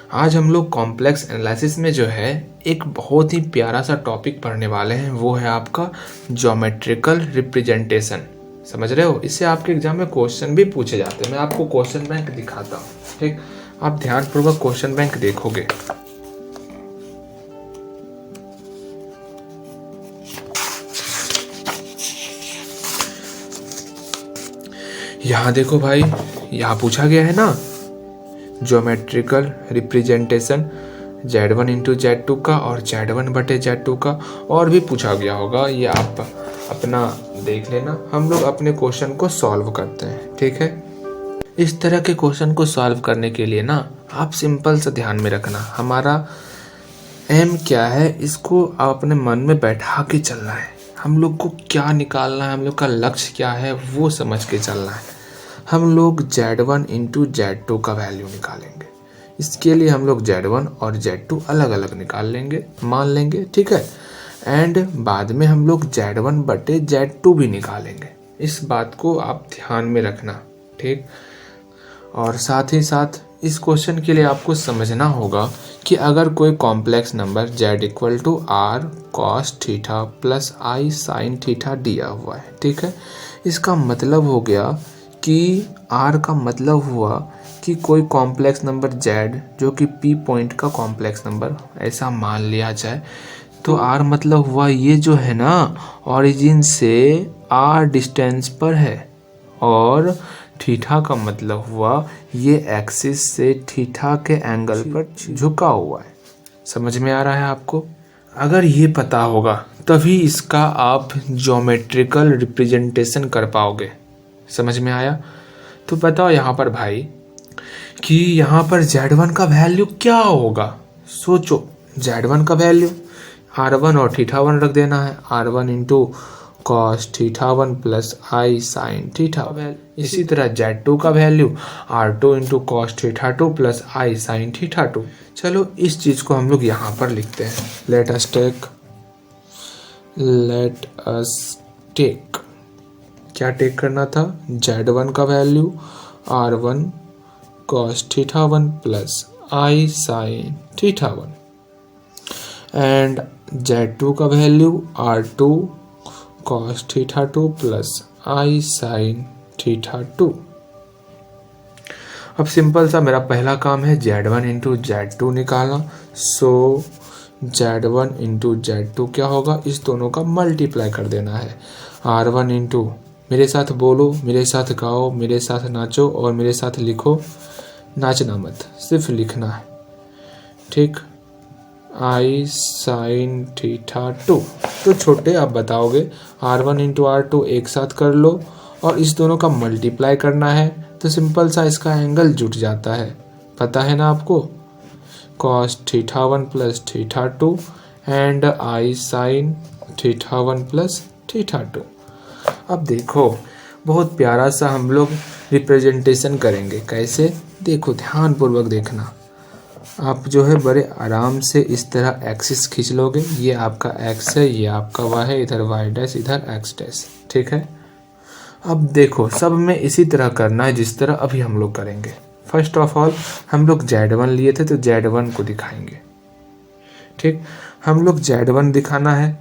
आज हम लोग कॉम्प्लेक्स एनालिसिस में जो है एक बहुत ही प्यारा सा टॉपिक पढ़ने वाले हैं, वो है आपका ज्योमेट्रिकल रिप्रेजेंटेशन। समझ रहे हो? इससे आपके एग्जाम में क्वेश्चन भी पूछे जाते हैं। मैं आपको क्वेश्चन बैंक दिखाता हूँ, ठीक? आप ध्यानपूर्वक क्वेश्चन बैंक देखोगे। यहाँ देखो भाई, यहाँ पूछा गया है ना geometrical representation Z1 into Z2 का और Z1 बटे Z2 का, और भी पूछा गया होगा, ये आप अपना देख लेना। हम लोग अपने क्वेश्चन को सॉल्व करते हैं, ठीक है? इस तरह के क्वेश्चन को सॉल्व करने के लिए ना आप सिंपल सा ध्यान में रखना, हमारा एम क्या है इसको आप अपने मन में बैठा के चलना है। हम लोग को क्या निकालना है, हम लोग का लक्ष्य क्या है वो समझ के चलना है। हम लोग Z1 इंटू Z2 का वैल्यू निकालेंगे। इसके लिए हम लोग Z1 और Z2 अलग अलग निकाल लेंगे, मान लेंगे, ठीक है? एंड बाद में हम लोग Z1 बटे Z2 भी निकालेंगे। इस बात को आप ध्यान में रखना, ठीक? और साथ ही साथ इस क्वेश्चन के लिए आपको समझना होगा कि अगर कोई complex number Z equal to R cos theta plus I sin theta दिया हुआ है, ठीक है? इसका मतलब हो गया कि R का मतलब हुआ कि कोई कॉम्प्लेक्स नंबर Z जो कि P पॉइंट का कॉम्प्लेक्स नंबर ऐसा मान लिया जाए, तो R मतलब हुआ ये जो है ना ओरिजिन से R डिस्टेंस पर है, और थीटा का मतलब हुआ ये एक्सिस से थीटा के एंगल पर झुका हुआ है। समझ में आ रहा है आपको? अगर ये पता होगा तभी इसका आप ज्योमेट्रिकल रिप्रेजेंटेशन कर पाओगे। समझ में आया? तो बताओ यहाँ पर भाई कि यहाँ पर Z1 का वैल्यू क्या होगा। सोचो, Z1 का वैल्यू R1 और थीटा1 रख देना है, R1 into cos theta plus I sine theta. इसी तरह Z2 का value R2 into cos theta plus I sine theta. चलो इस चीज़ को हम लोग यहाँ पर लिखते हैं। लेट अस टेक क्या टेक करना था? Z1 का value R1 cos theta plus I sine theta and Z2 का value R2 cos theta plus I sine theta. अब सिंपल सा मेरा पहला काम है Z1 इंटू Z2 निकालना। सो Z1 इंटू Z2 क्या होगा? इस दोनों का मल्टीप्लाई कर देना है। R1 इंटू, मेरे साथ बोलो, मेरे साथ गाओ, मेरे साथ नाचो और मेरे साथ लिखो। नाचना मत, सिर्फ लिखना है, ठीक? I साइन थीटा2। तो छोटे आप बताओगे R1 इंटू R2 एक साथ कर लो और इस दोनों का मल्टीप्लाई करना है, तो सिंपल सा इसका एंगल जुट जाता है। पता है ना आपको? cos थीटा1 प्लस थीटा2 एंड I साइन थीटा1 प्लस थीटा2। अब देखो, बहुत प्यारा सा हम लोग रिप्रेजेंटेशन करेंगे। कैसे? देखो, ध्यानपूर्वक देखना। आप जो है बड़े आराम से इस तरह एक्सिस खींच लोगे। ये आपका x है, ये आपका y है, इधर y डैश, इधर x डैश, ठीक है? अब देखो, सब में इसी तरह करना है जिस तरह अभी हम लोग करेंगे। फर्स्ट ऑफ ऑल हम लोग Z1 लिए थे तो Z1 को दिखाएंगे, ठीक? हम लोग Z1 दिखाना है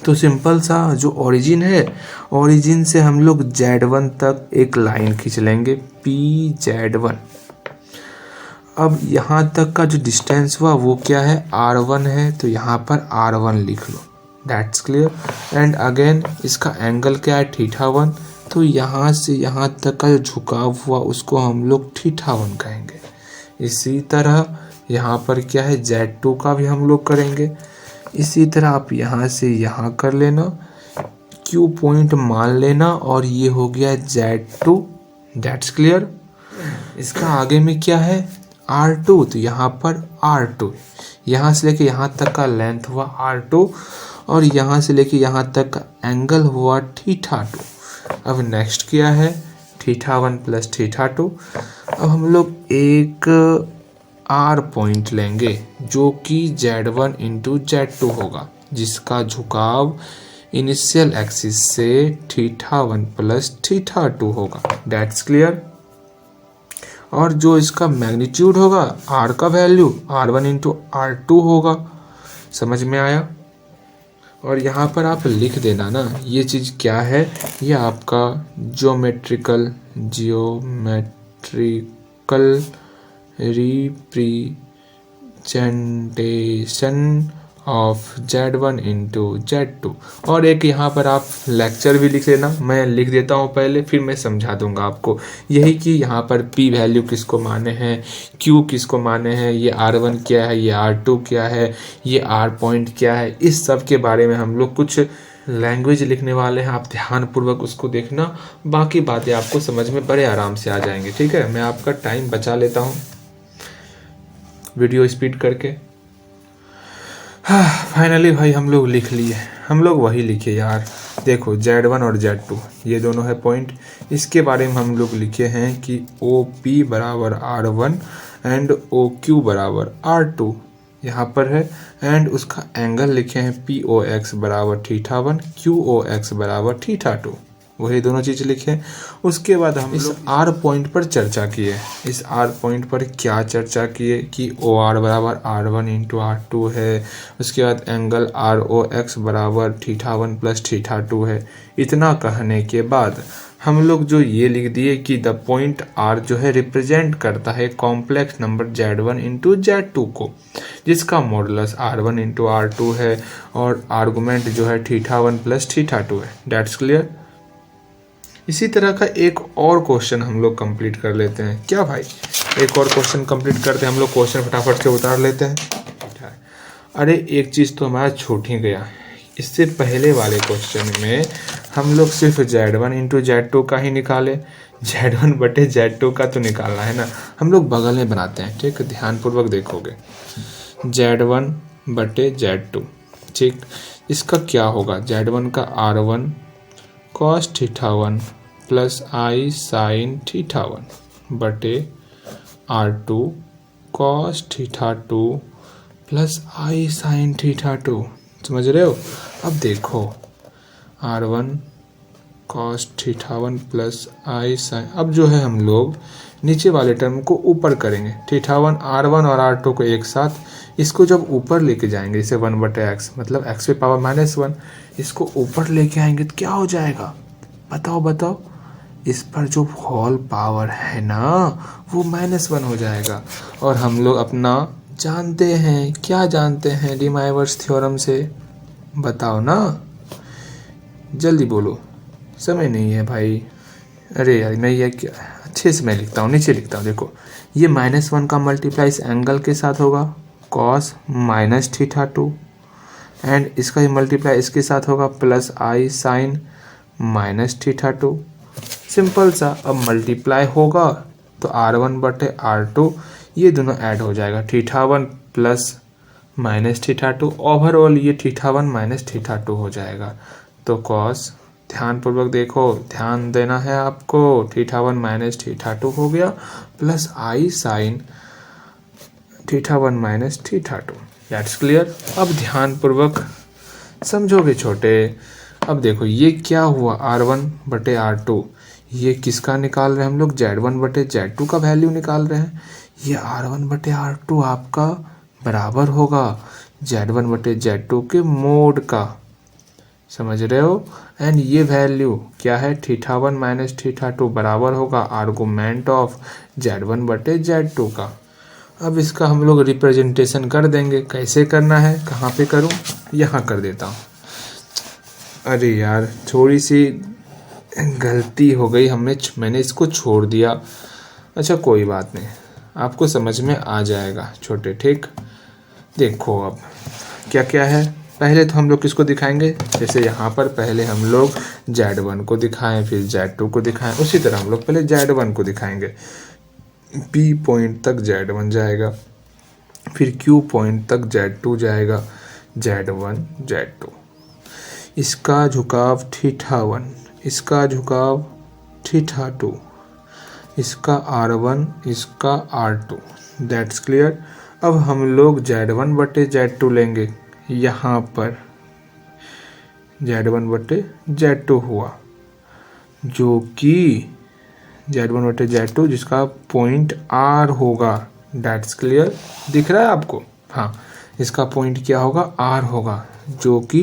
तो सिंपल सा जो ओरिजिन है, ओरिजिन से हम लोग Z1 तक एक लाइन खींच लेंगे PZ1। अब यहाँ तक का जो डिस्टेंस हुआ वो क्या है? R1 है, तो यहाँ पर R1 लिख लो। That's clear. एंड अगेन इसका एंगल क्या है? थीटा1। तो यहाँ से यहाँ तक का जो झुकाव हुआ उसको हम लोग थीटा1 कहेंगे। इसी तरह यहाँ पर क्या है? Z2 का भी हम लोग करेंगे। इसी तरह आप यहाँ से यहाँ कर लेना, Q पॉइंट मान लेना, और ये हो गया Z2। That's clear. इसका आगे में क्या है? R2, तो यहाँ पर R2, यहाँ से लेके यहाँ तक का लेंथ हुआ R2 और यहाँ से लेके यहाँ तक का एंगल हुआ थीटा2। अब नेक्स्ट क्या है? थीटा1 प्लस थीटा2। अब हम लोग एक R पॉइंट लेंगे जो कि Z1 इंटू Z2 होगा, जिसका झुकाव इनिशियल एक्सिस से थीटा1 प्लस थीटा2 होगा। That's clear. और जो इसका मैग्नीट्यूड होगा आर का वैल्यू R1 इंटू R2 होगा। समझ में आया? और यहाँ पर आप लिख देना ना ये चीज़ क्या है, ये आपका geometrical representation of Z1 into Z2। और एक यहाँ पर आप लेक्चर भी लिख लेना, मैं लिख देता हूँ पहले, फिर मैं समझा दूंगा आपको। यही कि यहाँ पर P वैल्यू किसको माने हैं, Q किसको माने हैं, ये R1 क्या है, ये R2 क्या है, ये R पॉइंट क्या है, इस सब के बारे में हम लोग कुछ लैंग्वेज लिखने वाले हैं। आप ध्यानपूर्वक उसको देखना, बाकी बातें आपको समझ में बड़े आराम से आ जाएंगे। ठीक है, मैं आपका टाइम बचा लेता हूँ वीडियो स्पीड करके। फाइनली भाई हम लोग लिख लिए, हम लोग वही लिखे यार। देखो Z1 और Z2 ये दोनों है पॉइंट, इसके बारे में हम लोग लिखे हैं कि OP बराबर R1 एंड OQ बराबर R2 यहाँ पर है। एंड उसका एंगल लिखे हैं POX बराबर θ1, QOX बराबर θ2, वही दोनों चीज़ लिखे। उसके बाद हम इस R पॉइंट पर चर्चा किए। इस R पॉइंट पर क्या चर्चा किए कि OR बराबर R1 इंटू R2 है। उसके बाद एंगल ROX बराबर θ1 प्लस θ2 है। इतना कहने के बाद हम लोग जो ये लिख दिए कि द पॉइंट R जो है रिप्रेजेंट करता है complex number Z1 into Z2 को, जिसका मॉडुलस R1 इंटू R2 है और आर्गुमेंट जो है θ1 प्लस θ2 है। That's clear. इसी तरह का एक और क्वेश्चन हम लोग कंप्लीट कर लेते हैं। क्या भाई, एक और क्वेश्चन कंप्लीट करते हैं हम लोग, क्वेश्चन फटाफट से उतार लेते हैं। अरे एक चीज़ तो हमारा छूट ही गया, इससे पहले वाले क्वेश्चन में हम लोग सिर्फ Z1 इंटू Z2 का ही निकाले, Z1 बटे Z2 का तो निकालना है ना, हम लोग बगल में बनाते हैं। ठीक, ध्यानपूर्वक देखोगे, Z1 बटे Z2, ठीक, इसका क्या होगा, Z1 का R1 cos θ1 plus I sin θ1 बटे R2 cos θ2 plus I sin θ2। समझ रहे हो? अब देखो R1 cos θ1 plus I sin, अब जो है हम लोग नीचे वाले टर्म को ऊपर करेंगे, θ1 R1 और R2 को एक साथ, इसको जब ऊपर लेके जाएंगे इसे 1 बटे x मतलब x पे पावर -1, इसको ऊपर लेके आएंगे तो क्या हो जाएगा, बताओ। इस पर जो होल पावर है ना वो -1 हो जाएगा। और हम लोग अपना जानते हैं, क्या जानते हैं डी-माइवर्स थ्योरम से, बताओ ना, जल्दी बोलो, समय नहीं है भाई। अरे यार नहीं है क्या, अच्छे से मैं लिखता हूँ, नीचे लिखता हूँ। देखो ये -1 का मल्टीप्लाई इस एंगल के साथ होगा cos माइनस θ2, एंड इसका ही मल्टीप्लाई इसके साथ होगा plus I sin minus θ2। Simple सा, अब मल्टीप्लाई होगा तो R1 बटे R2 ये दोनों ऐड हो जाएगा, θ1 प्लस माइनस θ2, ओवरऑल ये θ1 माइनस θ2 हो जाएगा। तो cos, ध्यानपूर्वक देखो, ध्यान देना है आपको, θ1 माइनस θ2 हो गया plus I sin θ1 minus θ2। That's clear. अब ध्यानपूर्वक समझोगे छोटे। अब देखो ये क्या हुआ, R1 बटे R2, ये किसका निकाल रहे हैं हम लोग, Z1 बटे Z2 का वैल्यू निकाल रहे हैं। ये R1 बटे R2 आपका बराबर होगा Z1 बटे Z2 के मोड का, समझ रहे हो। एंड ये वैल्यू क्या है, θ1 माइनस θ2 बराबर होगा आर्गुमेंट ऑफ Z1 बटे Z2 का। अब इसका हम लोग रिप्रेजेंटेशन कर देंगे। कैसे करना है, कहाँ पे करूँ, यहाँ कर देता हूँ। अरे यार थोड़ी सी गलती हो गई, मैंने इसको छोड़ दिया। अच्छा कोई बात नहीं, आपको समझ में आ जाएगा छोटे। ठीक, देखो अब क्या क्या है। पहले तो हम लोग किसको दिखाएंगे, जैसे यहाँ पर पहले हम लोग Z1 को दिखाएं, फिर Z2 को दिखाएं, उसी तरह हम लोग पहले Z1 को दिखाएंगे। P पॉइंट तक Z1 जाएगा, फिर Q पॉइंट तक Z2 जाएगा, Z1 Z2, इसका झुकाव θ1, इसका झुकाव θ2, इसका R1, इसका R2। That's clear. अब हम लोग Z1 बटे Z2 लेंगे, यहाँ पर Z1 बटे Z2 हुआ, जो कि Z1/Z2 जिसका पॉइंट R होगा। दैट्स क्लियर, दिख रहा है आपको? हाँ, इसका पॉइंट क्या होगा? R होगा, जो कि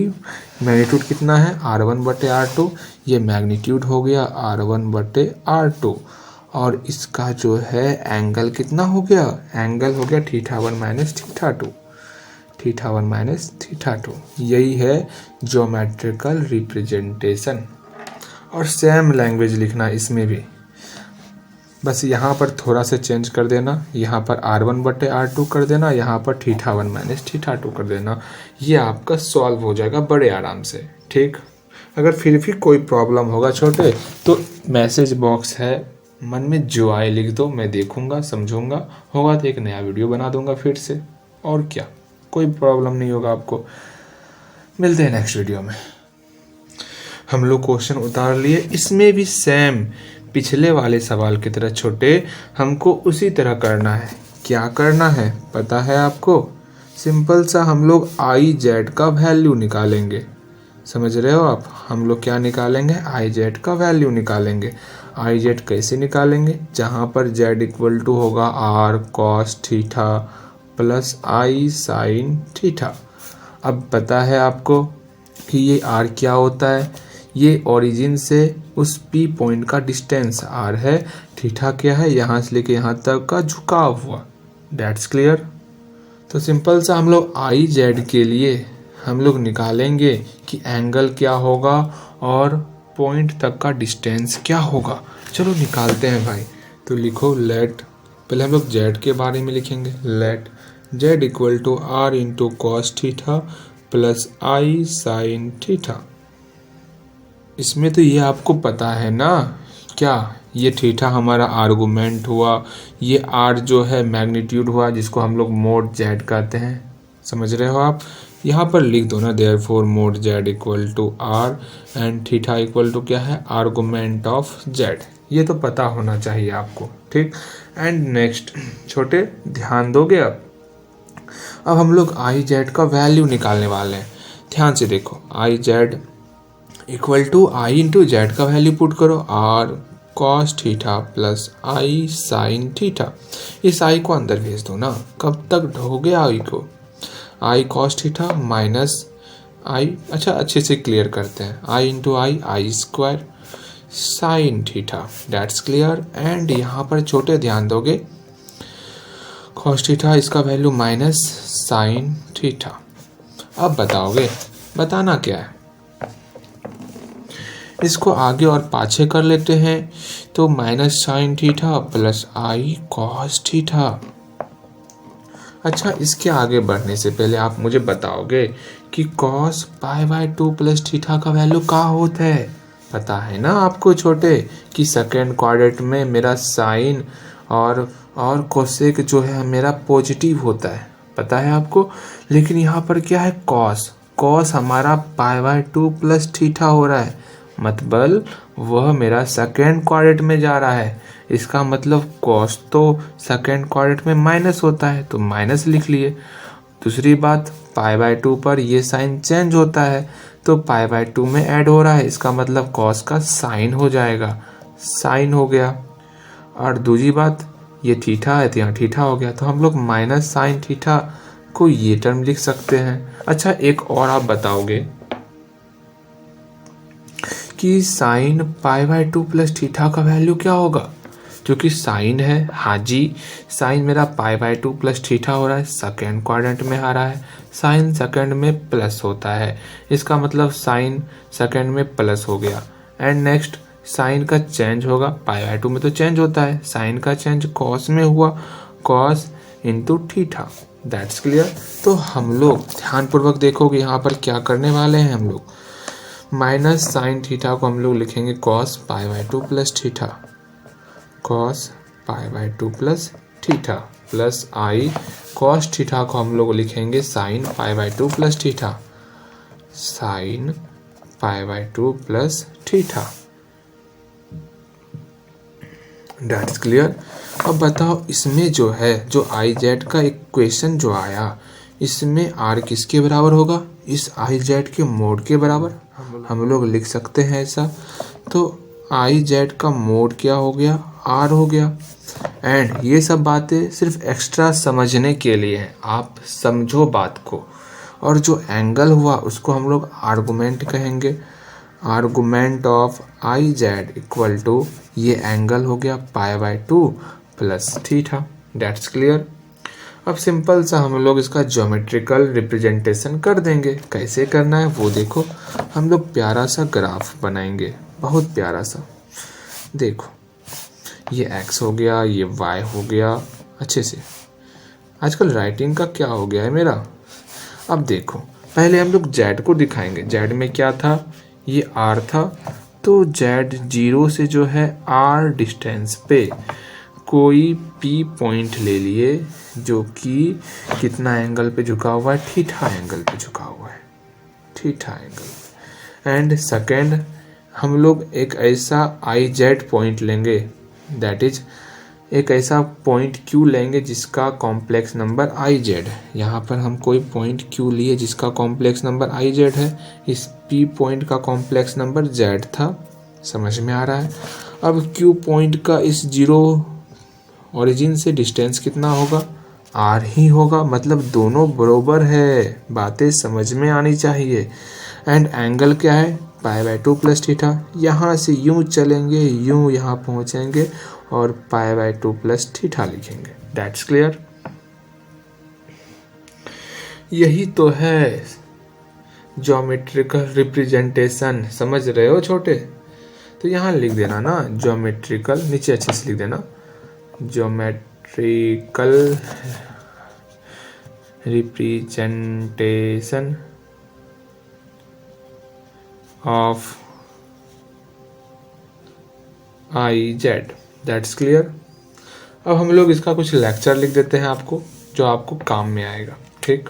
मैग्नीट्यूड कितना है? R1/R2। ये मैग्नीट्यूड हो गया R1/R2 और इसका जो है एंगल कितना हो गया? एंगल हो गया θ1 - θ2, θ1 - θ2। यही है ज्योमेट्रिकल रिप्रेजेंटेशन। और सेम लैंग्वेज लिखना इसमें भी, बस यहाँ पर थोड़ा सा चेंज कर देना, यहाँ पर R1/R2 कर देना, यहाँ पर θ1 - θ2 कर देना। ये आपका सॉल्व हो जाएगा बड़े आराम से। ठीक, अगर फिर भी कोई प्रॉब्लम होगा छोटे तो मैसेज बॉक्स है, मन में जो आए लिख दो, मैं देखूंगा, समझूंगा, होगा तो एक नया वीडियो बना दूंगा फिर से। और क्या, कोई प्रॉब्लम नहीं होगा आपको। मिलते हैं नेक्स्ट वीडियो में। हम लोग क्वेश्चन उतार लिए, इसमें भी सेम पिछले वाले सवाल की तरह छोटे हमको उसी तरह करना है। क्या करना है पता है आपको? सिंपल सा हम लोग IZ का वैल्यू निकालेंगे। समझ रहे हो आप? हम लोग क्या निकालेंगे? IZ का वैल्यू निकालेंगे। IZ कैसे निकालेंगे? जहाँ पर Z = होगा R cos theta plus I sin theta. अब पता है आपको कि ये R क्या होता है? ये ओरिजिन से उस P पॉइंट का डिस्टेंस R है। थीटा क्या है? यहाँ से लेके यहाँ तक का झुकाव हुआ। That's clear. तो सिंपल सा हम लोग IZ के लिए हम लोग निकालेंगे कि एंगल क्या होगा और पॉइंट तक का डिस्टेंस क्या होगा। चलो निकालते हैं भाई। तो लिखो लेट, पहले हम लोग Z के बारे में लिखेंगे। Let Z = R × cos theta plus I sin theta. इसमें तो ये आपको पता है ना, क्या ये थीटा हमारा आर्गुमेंट हुआ, ये R जो है मैग्नीट्यूड हुआ जिसको हम लोग मोड Z कहते हैं। समझ रहे हो आप? यहाँ पर लिख दो ना, therefore mode Z = R and theta = क्या है? Argument of Z। ये तो पता होना चाहिए आपको। ठीक, एंड नेक्स्ट छोटे ध्यान दोगे? अब हम लोग IZ का वैल्यू निकालने वाले हैं। ध्यान से देखो, IZ = I × Z का वैल्यू पुट करो, R cos theta plus I sin theta. इस I को अंदर भेज दो ना। कब तक ढोगे I को? I cos theta minus I, अच्छा अच्छे से क्लियर करते हैं, I × I² sin theta. That's clear. And यहाँ पर छोटे ध्यान दोगे, cos थीटा इसका वैल्यू माइनस sin थीटा। अब बताओगे, बताना क्या है? इसको आगे और पाछे कर लेते हैं तो minus sin theta plus I cos theta. अच्छा, इसके आगे बढ़ने से पहले आप मुझे बताओगे कि cos π/2 प्लस थीटा का वैल्यू क्या होता है? पता है ना आपको छोटे कि सेकेंड क्वाड्रेंट में मेरा साइन और कोसेक जो है मेरा पॉजिटिव होता है, पता है आपको। लेकिन यहाँ पर क्या है? कॉस हमारा π/2 प्लस थीटा हो रहा है, मतलब वह मेरा सेकेंड क्वाड्रेंट में जा रहा है। इसका मतलब कॉस तो सेकेंड क्वाड्रेंट में माइनस होता है, तो माइनस लिख लिए। दूसरी बात, π/2 पर ये साइन चेंज होता है, तो π/2 में ऐड हो रहा है, इसका मतलब कॉस का साइन हो जाएगा, साइन हो गया। और दूसरी बात, ये थीटा है तो यहाँ थीटा हो गया, तो हम लोग माइनस साइन थीटा को ये टर्म लिख सकते हैं। अच्छा, एक और आप बताओगे कि साइन π/2 प्लस थीटा का वैल्यू क्या होगा? क्योंकि साइन है, हाँ जी, साइन मेरा π/2 प्लस थीटा हो रहा है, सेकेंड क्वाड्रेंट में आ रहा है, साइन सेकेंड में प्लस होता है, इसका मतलब साइन सेकेंड में प्लस हो गया। एंड नेक्स्ट, साइन का चेंज होगा, π/2 में तो चेंज होता है, साइन का चेंज कॉस में हुआ, कॉस × थीटा। That's clear. तो हम लोग ध्यानपूर्वक देखोगे यहाँ पर क्या करने वाले हैं। हम लोग माइनस साइन थीटा को हम लोग लिखेंगे cos π/2 plus theta, cos π/2 plus theta plus I cos theta को हम लोग लिखेंगे sin π/2 plus theta, sin π/2 plus theta. That's clear. अब बताओ, इसमें जो है जो IZ का इक्वेशन जो आया, इसमें R किसके बराबर होगा? इस IZ के मोड के बराबर हम लोग लिख सकते हैं ऐसा। तो IZ का मोड क्या हो गया? आर हो गया। एंड ये सब बातें सिर्फ एक्स्ट्रा समझने के लिए हैं, आप समझो बात को। और जो एंगल हुआ उसको हम लोग आर्गुमेंट कहेंगे। Argument of I Z equal to ये एंगल हो गया π/2 प्लस थीटा। That's clear. अब सिंपल सा हम लोग इसका ज्योमेट्रिकल रिप्रेजेंटेशन कर देंगे। कैसे करना है वो देखो। हम लोग प्यारा सा ग्राफ बनाएंगे, बहुत प्यारा सा। देखो ये x हो गया, ये y हो गया। अच्छे से आजकल राइटिंग का क्या हो गया है मेरा। अब देखो पहले हम लोग z को दिखाएंगे। z में क्या था, ये r था। तो z 0 से जो है r डिस्टेंस पे कोई p पॉइंट ले लिए जो कि कितना एंगल पे झुका हुआ है, थीटा एंगल पे झुका हुआ है, थीटा एंगल। एंड सेकेंड हम लोग एक ऐसा आई जेड पॉइंट लेंगे, दैट इज एक ऐसा पॉइंट Q लेंगे जिसका कॉम्प्लेक्स नंबर आई जेड है। यहाँ पर हम कोई पॉइंट Q लिए जिसका कॉम्प्लेक्स नंबर आई जेड है। इस P पॉइंट का कॉम्प्लेक्स नंबर Z था, समझ में आ रहा है। अब Q पॉइंट का इस जीरो ओरिजिन से डिस्टेंस कितना होगा, R ही होगा। मतलब दोनों बरोबर है, बातें समझ में आनी चाहिए। एंड एंगल क्या है, π/2 प्लस थीटा। यहाँ से यूं चलेंगे, यूं यहाँ पहुँचेंगे और π/2 प्लस थीटा लिखेंगे। That's clear. यही तो है ज्योमेट्रिकल रिप्रेजेंटेशन, समझ रहे हो छोटे। तो यहाँ लिख देना ना ज्योमेट्रिकल, नीचे अच्छे से लिख देना geometrical representation of I Z. That's clear. अब हम लोग इसका कुछ लेक्चर लिख देते हैं आपको, जो आपको काम में आएगा। ठीक,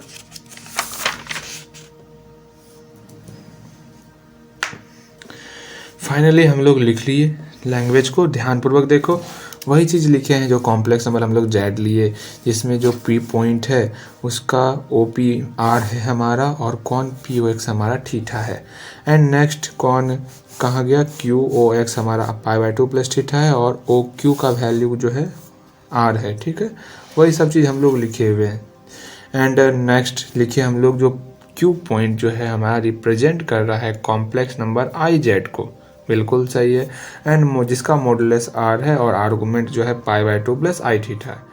फाइनली हम लोग लिख लिए। लैंग्वेज को ध्यानपूर्वक देखो, वही चीज़ लिखे हैं जो कॉम्प्लेक्स नंबर हम लोग जेड लिए, जिसमें जो पी पॉइंट है उसका ओ पी आर है हमारा, और कौन पी ओ एक्स हमारा थीटा है। एंड नेक्स्ट कौन कहाँ गया, क्यू ओ एक्स हमारा π/2 प्लस थीटा है, और ओ क्यू का वैल्यू जो है आर है। ठीक है, वही सब चीज़ हम लोग लिखे हुए हैं। एंड नेक्स्ट लिखिए हम लोग जो क्यू पॉइंट जो है हमारा रिप्रेजेंट कर रहा है कॉम्प्लेक्स नंबर आई जेड को, बिल्कुल सही है। एंड जिसका मॉडुलस आर है और आर्गुमेंट जो है π/2 प्लस आई थीटा है।